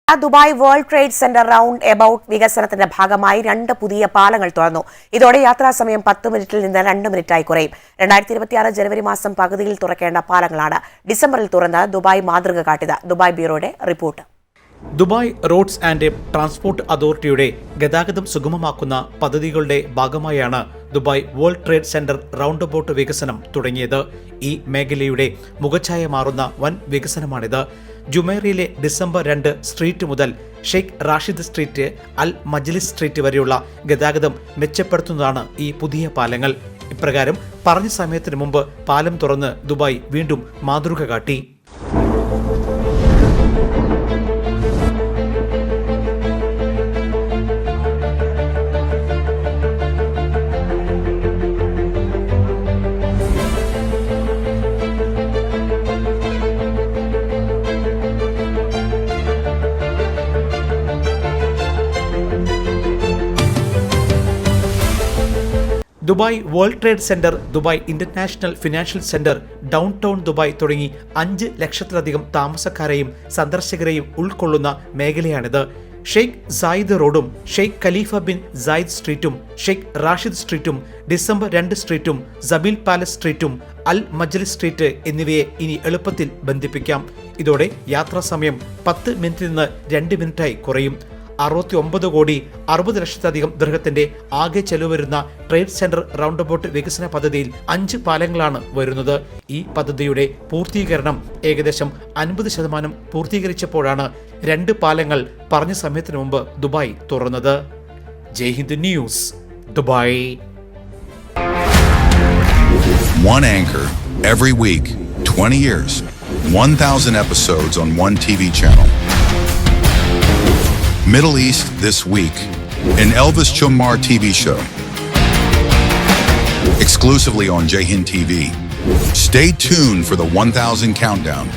Dubai world trade centre round about വികസനത്തിന്റെ ഭാഗമായി 2 പുതിയ പാലങ്ങൾ തുറന്നു. ഇതോടെ യാത്രാസമയം 10 മിനിറ്റിൽ നിന്ന് 2 മിനിറ്റായി കുറയും. 2026 ജനുവരി മാസം പകുതിയിൽ തുറക്കേണ്ട പാലങ്ങളാണ് ഡിസംബറിൽ തുറന്ന് ദുബായ് മാതൃക കാട്ടിയത്. ദുബായ് ബ്യൂറോയുടെ report. Dubai roads and transport അതോറിറ്റിയുടെ ഗതാഗതം സുഗമമാക്കുന്ന പദ്ധതികളുടെ ഭാഗമായാണ് Dubai world trade centre roundabout വികസനം തുടങ്ങിയത്. ഈ മേഖലയുടെ മുഖച്ഛായ മാറുന്ന വൻ വികസനമാണിത്. ജുമൈറയിലെ ഡിസംബർ 2 സ്ട്രീറ്റ് മുതൽ ഷെയ്ഖ് റാഷിദ് സ്ട്രീറ്റ്, അൽ മജ്ലിസ് സ്ട്രീറ്റ് വരെയുള്ള ഗതാഗതം മെച്ചപ്പെടുത്തുന്നതാണ് ഈ പുതിയ പാലങ്ങൾ. ഇപ്രകാരം പറഞ്ഞ സമയത്തിന് മുമ്പ് പാലം തുറന്ന് ദുബായ് വീണ്ടും മാതൃക കാട്ടി. Dubai world trade centre, Dubai international financial centre, down town Dubai തുടങ്ങി 5 ലക്ഷത്തിലധികം താമസക്കാരെയും സന്ദർശകരെയും ഉൾക്കൊള്ളുന്ന മേഖലയാണിത്. ഷെയ്ഖ് സായിദ് റോഡും ഷെയ്ഖ് ഖലീഫ ബിൻ സായിദ് സ്ട്രീറ്റും ഷെയ്ഖ് റാഷിദ് സ്ട്രീറ്റും ഡിസംബർ 2 സ്ട്രീറ്റും സബീൽ പാലസ് സ്ട്രീറ്റും അൽ മജ്ലിസ് സ്ട്രീറ്റ് എന്നിവയെ ഇനി എളുപ്പത്തിൽ ബന്ധിപ്പിക്കാം. ഇതോടെ യാത്രാസമയം 10 മിനിറ്റിൽ നിന്ന് 2 മിനിറ്റായി കുറയും. 69 കോടി 60 ലക്ഷത്തിലധികം ദിർഹത്തിന്റെ ആകെ ചെലവ് വരുന്ന ട്രേഡ് സെന്റർ റൗണ്ട് അബൌട്ട് വികസന പദ്ധതിയിൽ 5 പാലങ്ങളാണ് വരുന്നത്. ഈ പദ്ധതിയുടെ പൂർത്തീകരണം ഏകദേശം 50% പൂർത്തീകരിച്ചപ്പോഴാണ് 2 പാലങ്ങൾ പറഞ്ഞ സമയത്തിന് മുമ്പ് ദുബായ് തുറന്നത്. Jaihind news, Dubai. One anchor every week, 20 years, 1,000 episodes on one TV channel. Middle East This Week, an Elvis Chummar TV show. Exclusively on Jayhind TV. Stay tuned for the 1000 countdown.